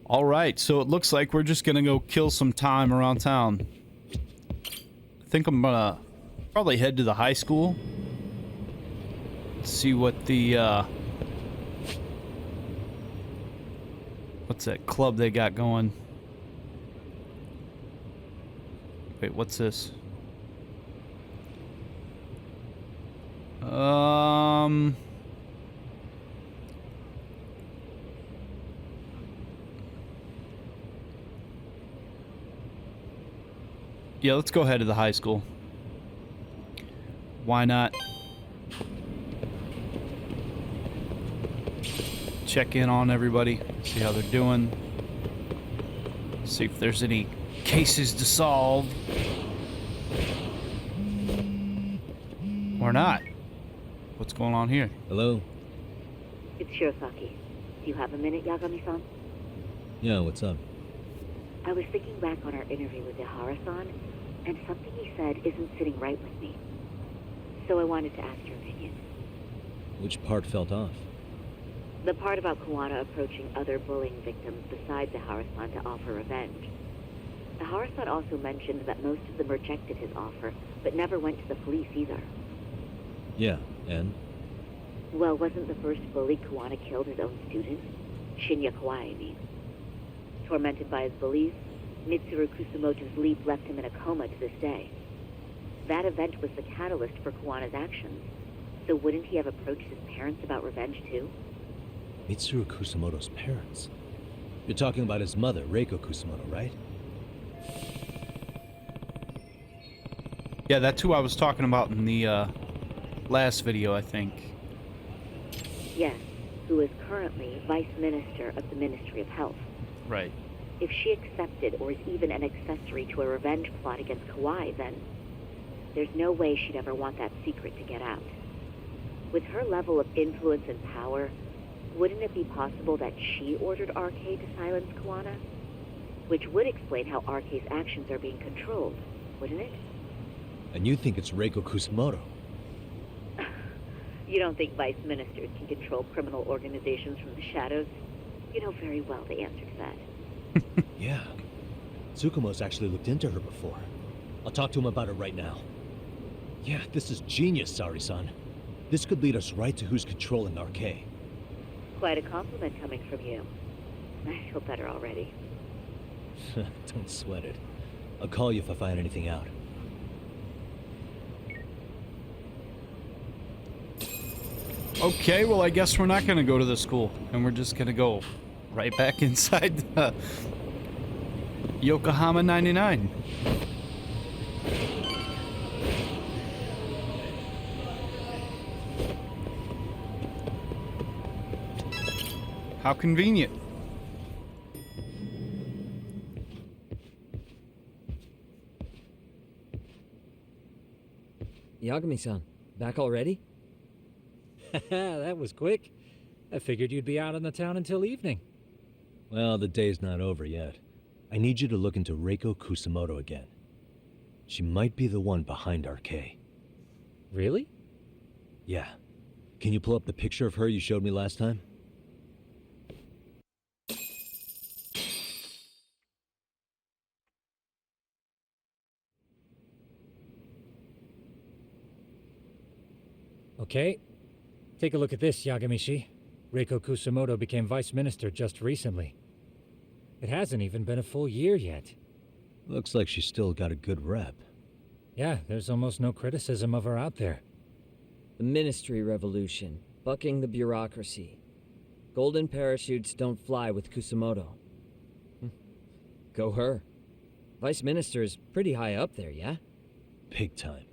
Alright, so it looks like we're just gonna go kill some time around town. I think I'm gonna probably head to the high school. See what the, what's that club they got going? Wait, what's this? Yeah, let's go ahead to the high school. Why not? Check in on everybody, see how they're doing. See if there's any cases to solve. Or not. What's going on here? Hello? It's Shirosaki. Do you have a minute, Yagami-san? Yeah, what's up? I was thinking back on our interview with Ihara-san, and something he said isn't sitting right with me. So I wanted to ask your opinion. Which part felt off? The part about Kuwana approaching other bullying victims besides Ihara-san to offer revenge. Ihara-san also mentioned that most of them rejected his offer, but never went to the police either. Yeah, and? Well, wasn't the first bully Kuwana killed his own student? Shinya Kawai, I mean. Tormented by his bullies, Mitsuru Kusumoto's leap left him in a coma to this day. That event was the catalyst for Kuwana's actions, so wouldn't he have approached his parents about revenge too? Mitsuru Kusumoto's parents? You're talking about his mother, Reiko Kusumoto, right? Yeah, that's who I was talking about in the last video, I think. Yes, who is currently Vice Minister of the Ministry of Health. Right. If she accepted or is even an accessory to a revenge plot against Kawai, then there's no way she'd ever want that secret to get out. With her level of influence and power, wouldn't it be possible that she ordered RK to silence Kuwana? Which would explain how RK's actions are being controlled, wouldn't it? And you think it's Reiko Kusumoto? You don't think vice ministers can control criminal organizations from the shadows? You know very well the answer to that. Yeah. Tsukumo's actually looked into her before. I'll talk to him about it right now. Yeah, this is genius, Sari-san. This could lead us right to who's controlling RK. Quite a compliment coming from you. I feel better already. Don't sweat it. I'll call you if I find anything out. Okay, well, I guess we're not going to go to the school, and we're just going to go right back inside the Yokohama 99. How convenient. Yagami-san, back already? That was quick. I figured you'd be out in the town until evening. Well, the day's not over yet. I need you to look into Reiko Kusumoto again. She might be the one behind RK. Really? Yeah. Can you pull up the picture of her you showed me last time? Okay. Take a look at this, Yagamishi. Reiko Kusumoto became vice minister just recently. It hasn't even been a full year yet. Looks like she's still got a good rep. Yeah, there's almost no criticism of her out there. The Ministry Revolution, bucking the bureaucracy. Golden parachutes don't fly with Kusumoto. Go her. Vice Minister is pretty high up there, yeah? Big time.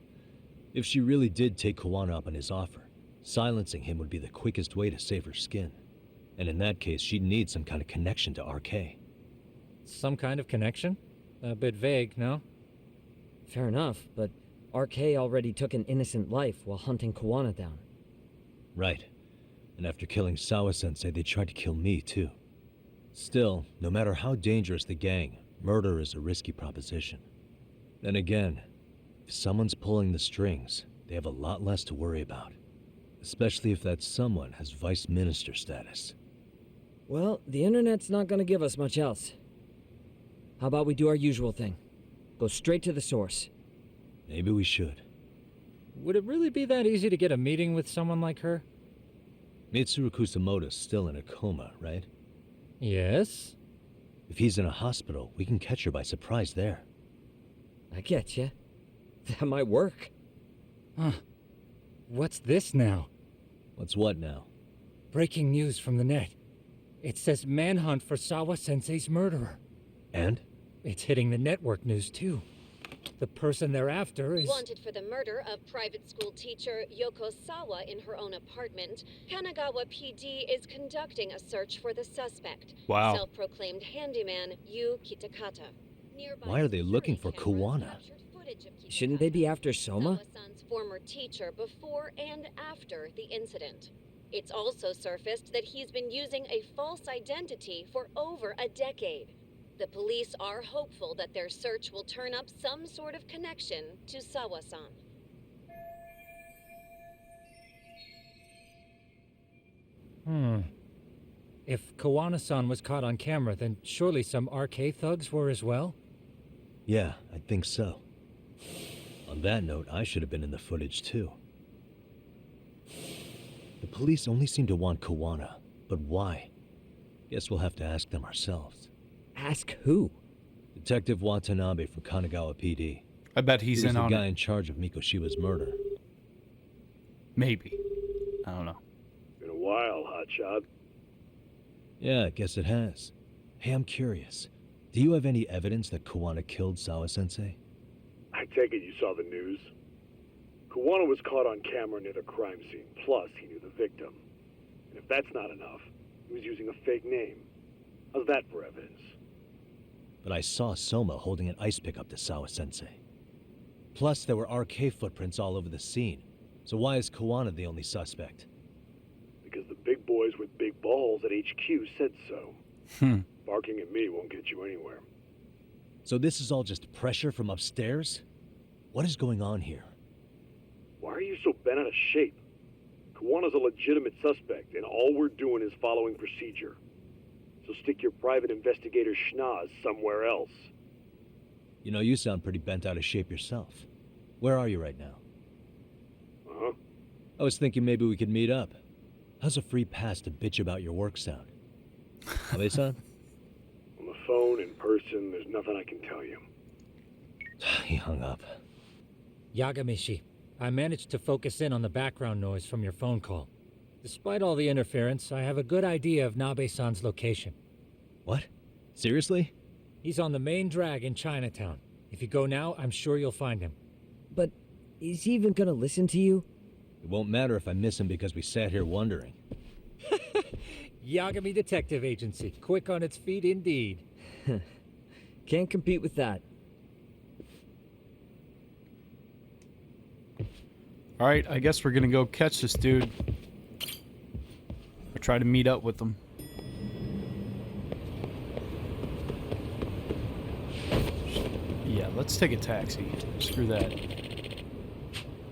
If she really did take Kuwana up on his offer, silencing him would be the quickest way to save her skin. And in that case, she'd need some kind of connection to RK. Some kind of connection? A bit vague, no? Fair enough, but RK already took an innocent life while hunting Kuwana down. Right. And after killing Sawa-sensei, they tried to kill me, too. Still, no matter how dangerous the gang, murder is a risky proposition. Then again, if someone's pulling the strings, they have a lot less to worry about. Especially if that someone has vice minister status. Well, the internet's not gonna give us much else. How about we do our usual thing? Go straight to the source. Maybe we should. Would it really be that easy to get a meeting with someone like her? Mitsuru Kusamoto's still in a coma, right? Yes? If he's in a hospital, we can catch her by surprise there. I get you. That might work. Huh. What's this now? What's what now? Breaking news from the net. It says manhunt for Sawa-sensei's murderer. And? It's hitting the network news, too. The person they're after is... Wanted for the murder of private school teacher Yoko Sawa in her own apartment, Kanagawa PD is conducting a search for the suspect. Wow. Self-proclaimed handyman Yu Kitakata. Nearby Why are they looking for security cameras Kawana? captured footage of Shouldn't they be Kitakata, after Soma? Sawa-san's former teacher before and after the incident. It's also surfaced that he's been using a false identity for over a decade. The police are hopeful that their search will turn up some sort of connection to Sawa-san. If Kawana-san was caught on camera, then surely some RK thugs were as well? Yeah, I think so. On that note, I should have been in the footage too. The police only seem to want Kawana, but why? Guess we'll have to ask them ourselves. Ask who? Detective Watanabe from Kanagawa PD. I bet he's He was in the on guy it. in charge of Mikoshiba's murder. Maybe. I don't know. Been a while, hotshot. Yeah, I guess it has. Hey, I'm curious. Do you have any evidence that Kawana killed Sawa-sensei? I take it you saw the news. Kawana was caught on camera near the crime scene, plus he knew the victim. And if that's not enough, he was using a fake name. How's that for evidence? But I saw Soma holding an ice pick up to Sawa-sensei. Plus, there were RK footprints all over the scene. So why is Kawana the only suspect? Because the big boys with big balls at HQ said so. Barking at me won't get you anywhere. So this is all just pressure from upstairs? What is going on here? Why are you so bent out of shape? Kawana's a legitimate suspect, and all we're doing is following procedure. So stick your private investigator schnoz somewhere else. You know, you sound pretty bent out of shape yourself. Where are you right now? Uh-huh. I was thinking maybe we could meet up. How's a free pass to bitch about your work sound? Abe-san? On the phone, in person, there's nothing I can tell you. He hung up. Yagami-shi, I managed to focus in on the background noise from your phone call. Despite all the interference, I have a good idea of Nabe-san's location. What? Seriously? He's on the main drag in Chinatown. If you go now, I'm sure you'll find him. But is he even gonna listen to you? It won't matter if I miss him because we sat here wondering. Yagami Detective Agency, quick on its feet indeed. Can't compete with that. Alright, I guess we're gonna go catch this dude. Or try to meet up with him. Yeah, let's take a taxi. Screw that.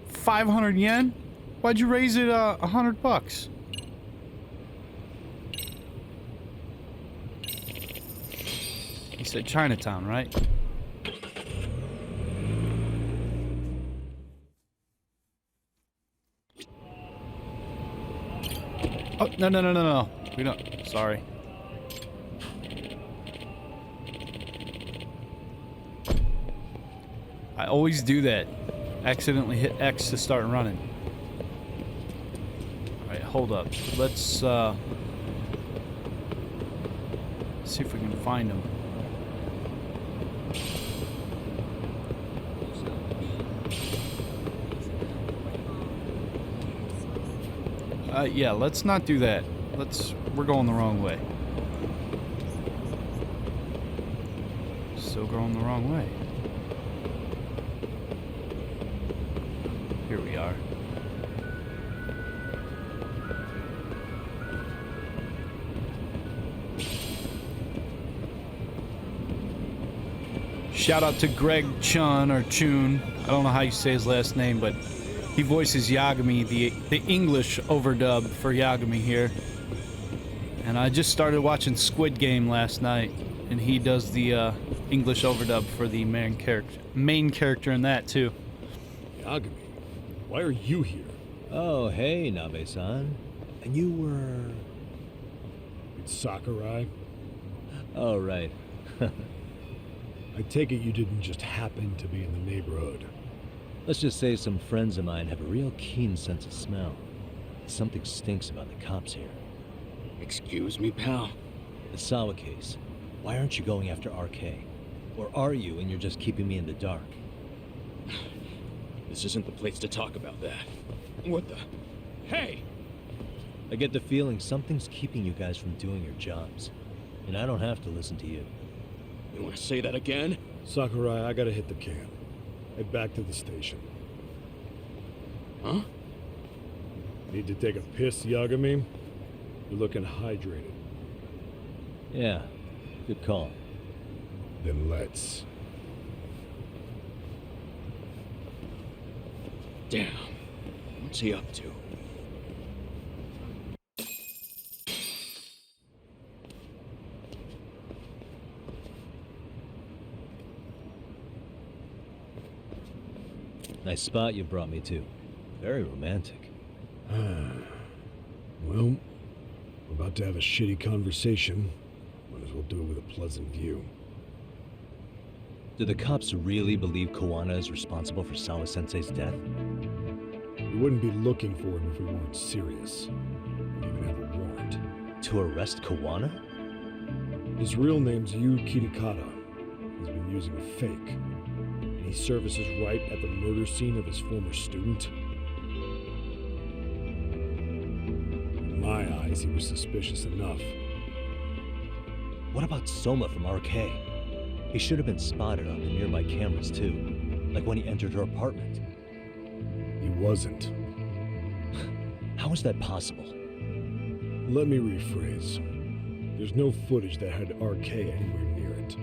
500 yen? Why'd you raise it $100? You said Chinatown, right? Oh, no. We don't. Sorry. I always do that. Accidentally hit X to start running. Alright, hold up. Let's see if we can find him. Yeah, let's not do that. We're going the wrong way. Still going the wrong way. Here we are. Shout out to Greg Chun or Chun. I don't know how you say his last name, but he voices Yagami, the English overdub for Yagami here. And I just started watching Squid Game last night, and he does the English overdub for the main character in that too. Yagami, why are you here? Oh, hey, Nabe-san. And you were... It's Sakurai. Oh, right. I take it you didn't just happen to be in the neighborhood. Let's just say some friends of mine have a real keen sense of smell. Something stinks about the cops here. Excuse me, pal? The Sawa case. Why aren't you going after RK? Or are you and you're just keeping me in the dark? This isn't the place to talk about that. What the... Hey! I get the feeling something's keeping you guys from doing your jobs. And I don't have to listen to you. You want to say that again? Sakurai, I gotta hit the can. Head back to the station. Huh? Need to take a piss, Yagami? You're looking hydrated. Yeah, good call. Then let's. Damn. What's he up to? Nice spot you brought me to. Very romantic. Well, we're about to have a shitty conversation. Might as well do it with a pleasant view. Do the cops really believe Kawana is responsible for Sawa-sensei's death? We wouldn't be looking for him if we weren't serious. We even have a warrant. To arrest Kawana? His real name's Yu Kitakata. He's been using a fake. And he services right at the murder scene of his former student. In my eyes, he was suspicious enough. What about Soma from RK? He should have been spotted on the nearby cameras too, like when he entered her apartment. He wasn't. How is that possible? Let me rephrase. There's no footage that had RK anywhere near it.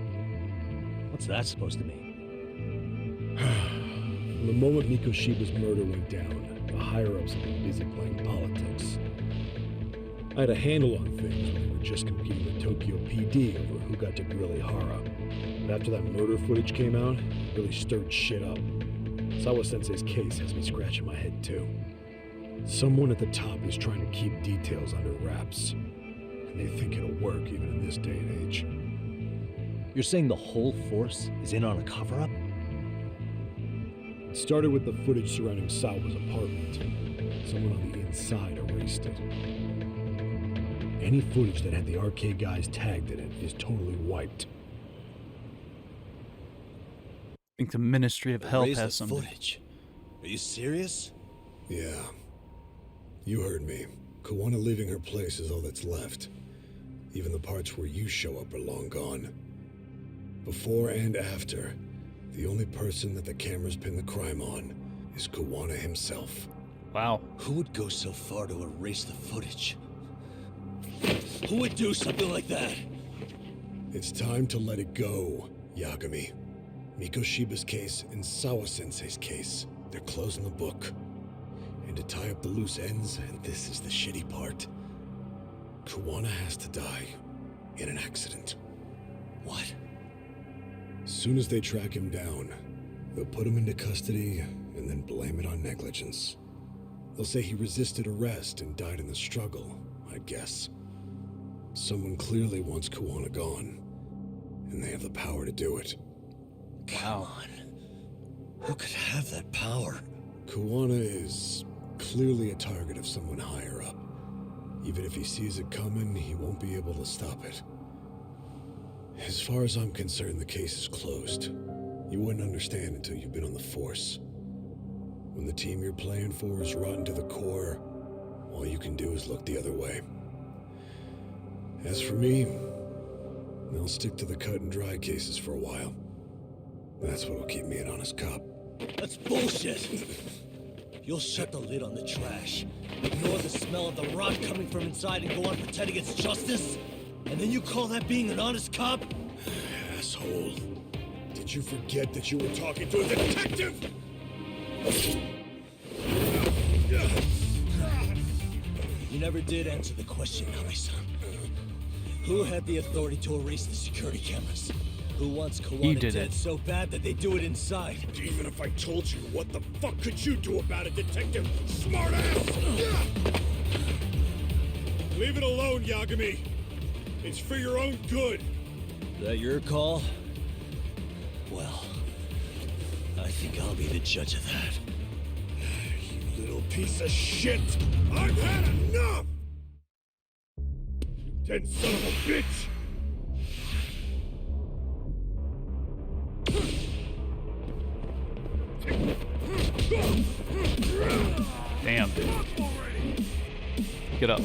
What's that supposed to mean? From the moment Mikoshiba's murder went down, the higher-ups have been busy playing politics. I had a handle on things when they were just competing with Tokyo PD over who got to grill Ihara. But after that murder footage came out, it really stirred shit up. Sawa-sensei's case has me scratching my head too. Someone at the top is trying to keep details under wraps. And they think it'll work even in this day and age. You're saying the whole force is in on a cover-up? It started with the footage surrounding Sawa's apartment. Someone on the inside erased it. Any footage that had the RK guys tagged in it is totally wiped. I think the Ministry of Health Erase has the something. footage. Are you serious? Yeah. You heard me. Kawana leaving her place is all that's left. Even the parts where you show up are long gone. Before and after, the only person that the cameras pin the crime on is Kawana himself. Wow. Who would go so far to erase the footage? Who would do something like that? It's time to let it go, Yagami. Mikoshiba's case and Sawa-sensei's case, they're closing the book. And to tie up the loose ends, and this is the shitty part, Kawana has to die in an accident. What? As soon as they track him down, they'll put him into custody and then blame it on negligence. They'll say he resisted arrest and died in the struggle, I guess. Someone clearly wants Kawana gone, and they have the power to do it. Come on. Who could have that power? Kawana is clearly a target of someone higher up. Even if he sees it coming, he won't be able to stop it. As far as I'm concerned, the case is closed. You wouldn't understand until you've been on the force. When the team you're playing for is rotten to the core, all you can do is look the other way. As for me, I'll stick to the cut and dry cases for a while. That's what'll keep me an honest cop. That's bullshit! You'll shut the lid on the trash, ignore the smell of the rot coming from inside, and go on pretending it's justice? And then you call that being an honest cop? Asshole. Did you forget that you were talking to a detective? You never did answer the question, Nabe-san. Who had the authority to erase the security cameras? Who wants He Kawana did dead it. so bad that they do it inside? Even if I told you, what the fuck could you do about it, Detective Smartass? Leave it alone, Yagami. It's for your own good. Is that your call? Well, I think I'll be the judge of that. You little piece of shit! I've had enough! You dead son of a bitch! Damn, dude. Get up.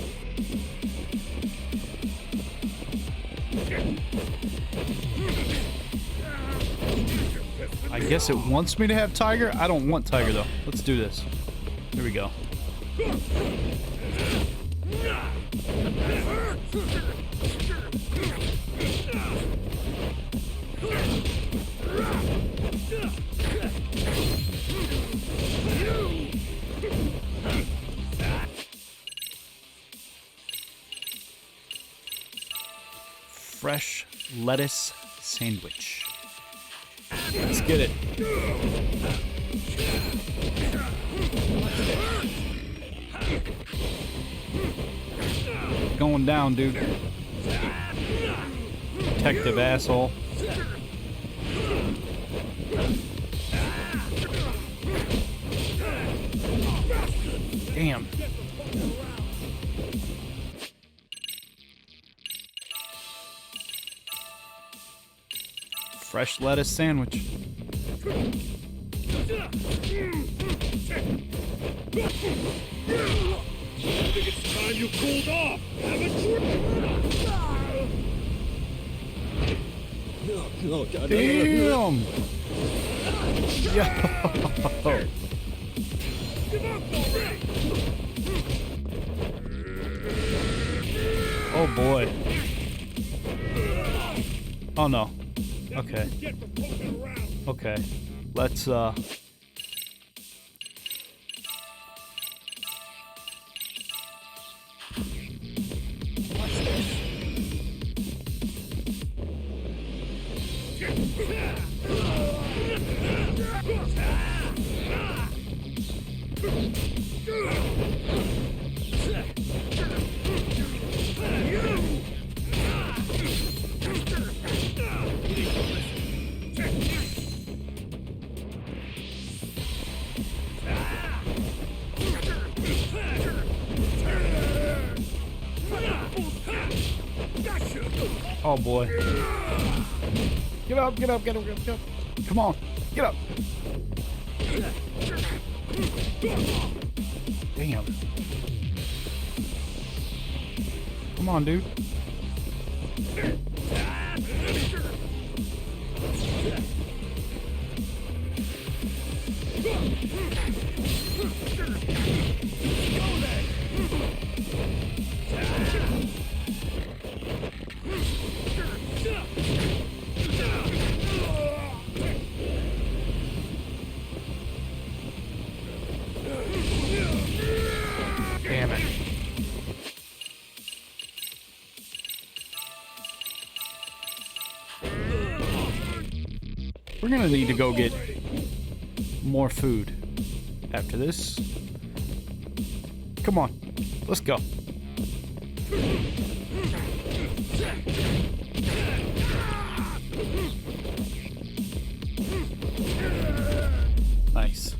I guess it wants me to have Tiger. I don't want Tiger though. Let's do this. Here we go. Fresh lettuce sandwich. Let's get it. Going down, dude. Detective asshole. Damn. Fresh lettuce sandwich. I think it's time you cooled off. Have a drink. No, God, Damn. Yo. Oh boy. Oh no. Okay. Okay. Let's Oh boy. Get up, get up, get up, get up, get up. Come on, get up. Damn. Come on, dude. Damn it. We're gonna need to go get more food after this. Come on, let's go. Nice.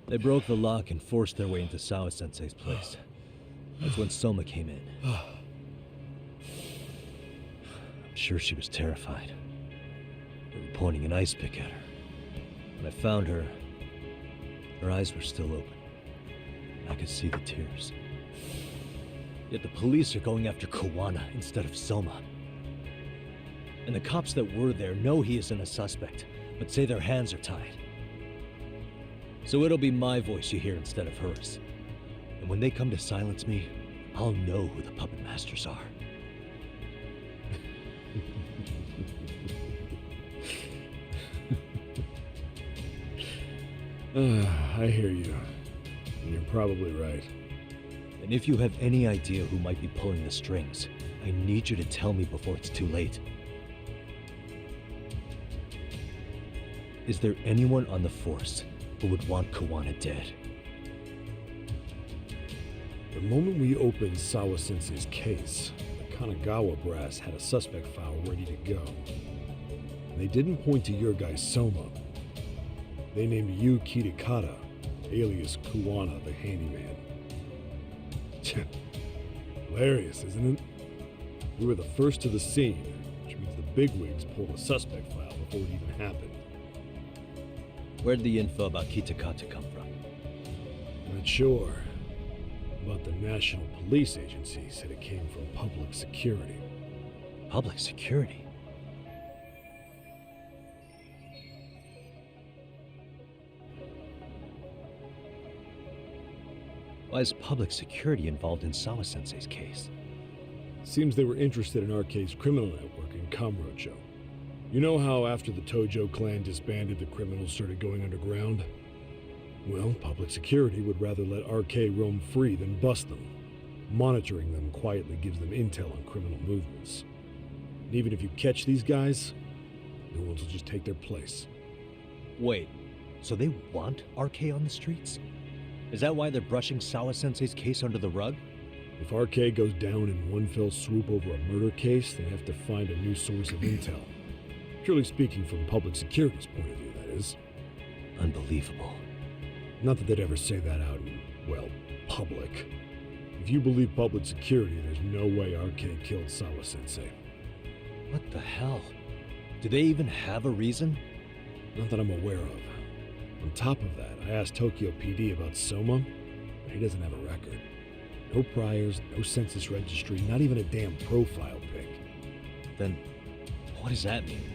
They broke the lock and forced their way into Sawa-sensei's place. That's when Soma came in. I'm sure she was terrified. They were pointing an ice pick at her. When I found her, her eyes were still open. I could see the tears. Yet the police are going after Kawana instead of Soma. And the cops that were there know he isn't a suspect, but say their hands are tied. So it'll be my voice you hear instead of hers. And when they come to silence me, I'll know who the puppet masters are. I hear you. And you're probably right. And if you have any idea who might be pulling the strings, I need you to tell me before it's too late. Is there anyone on the force who would want Kawana dead? The moment we opened Sawa-sensei's case, the Kanagawa brass had a suspect file ready to go. They didn't point to your guy Soma. They named you Kitakata, alias Kawana the handyman. Hilarious, isn't it? We were the first to the scene, which means the bigwigs pulled a suspect file before it even happened. Where'd the info about Kitakata come from? Not sure, but the National Police Agency said it came from public security. Public security? Why is public security involved in Sawa-sensei's case? Seems they were interested in Arcade's criminal network in Kamurocho. You know how after the Tojo clan disbanded, the criminals started going underground? Well, public security would rather let Arcade roam free than bust them. Monitoring them quietly gives them intel on criminal movements. And even if you catch these guys, new ones will just take their place. Wait, so they want RK on the streets? Is that why they're brushing Sawa-sensei's case under the rug? If Arcade goes down in one fell swoop over a murder case, they have to find a new source of intel. Purely speaking, from public security's point of view, that is. Unbelievable. Not that they'd ever say that out in, well, public. If you believe public security, there's no way Arcade killed Sawa-sensei. What the hell? Do they even have a reason? Not that I'm aware of. On top of that, I asked Tokyo PD about Soma, but he doesn't have a record. No priors, no census registry, not even a damn profile pic. Then, what does that mean?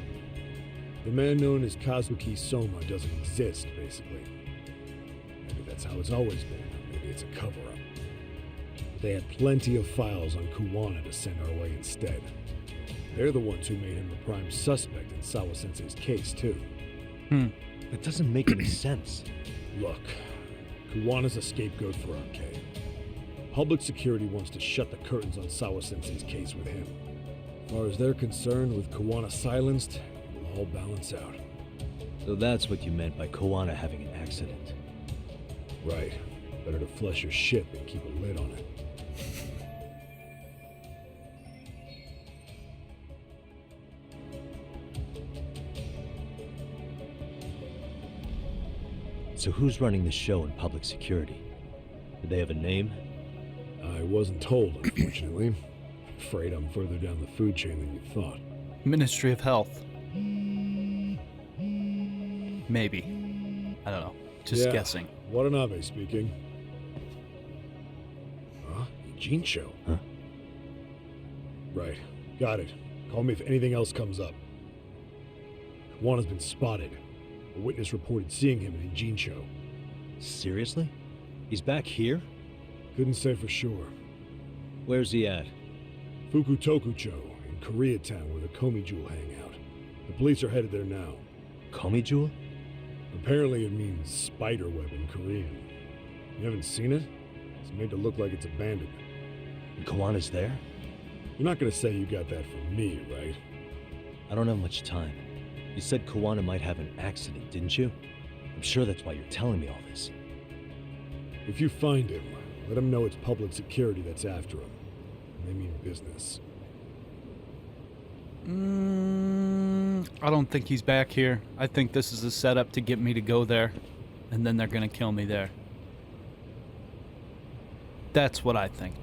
The man known as Kazuki Soma doesn't exist, basically. Maybe that's how it's always been, or maybe it's a cover-up. They had plenty of files on Kawana to send our way instead. They're the ones who made him the prime suspect in Sawa-sensei's case, too. That doesn't make any sense. Look, Kawana's a scapegoat for Arcade. Public security wants to shut the curtains on Sawa-sensei's case with him. As far as they're concerned, with Kawana silenced, it'll all balance out. So that's what you meant by Kawana having an accident. Right. Better to flush your shit than keep a lid on it. So who's running the show in public security? Do they have a name? I wasn't told, unfortunately. Afraid I'm further down the food chain than you thought. Ministry of Health. Maybe. I don't know. Just guessing. Watanabe speaking. Huh? Jincho? Huh? Right. Got it. Call me if anything else comes up. Kawana's been spotted. A witness reported seeing him in Jincho. Seriously? He's back here? Couldn't say for sure. Where's he at? Fukutokucho, in Koreatown, where the Komi Jewel hang out. The police are headed there now. Komi Jewel? Apparently it means spider web in Korean. You haven't seen it? It's made to look like it's abandoned. And Kawana's there? You're not gonna say you got that from me, right? I don't have much time. You said Kawana might have an accident, didn't you? I'm sure that's why you're telling me all this. If you find him, let him know it's public security that's after him. And they mean business. I don't think he's back here. I think this is a setup to get me to go there, and then they're gonna kill me there. That's what I think.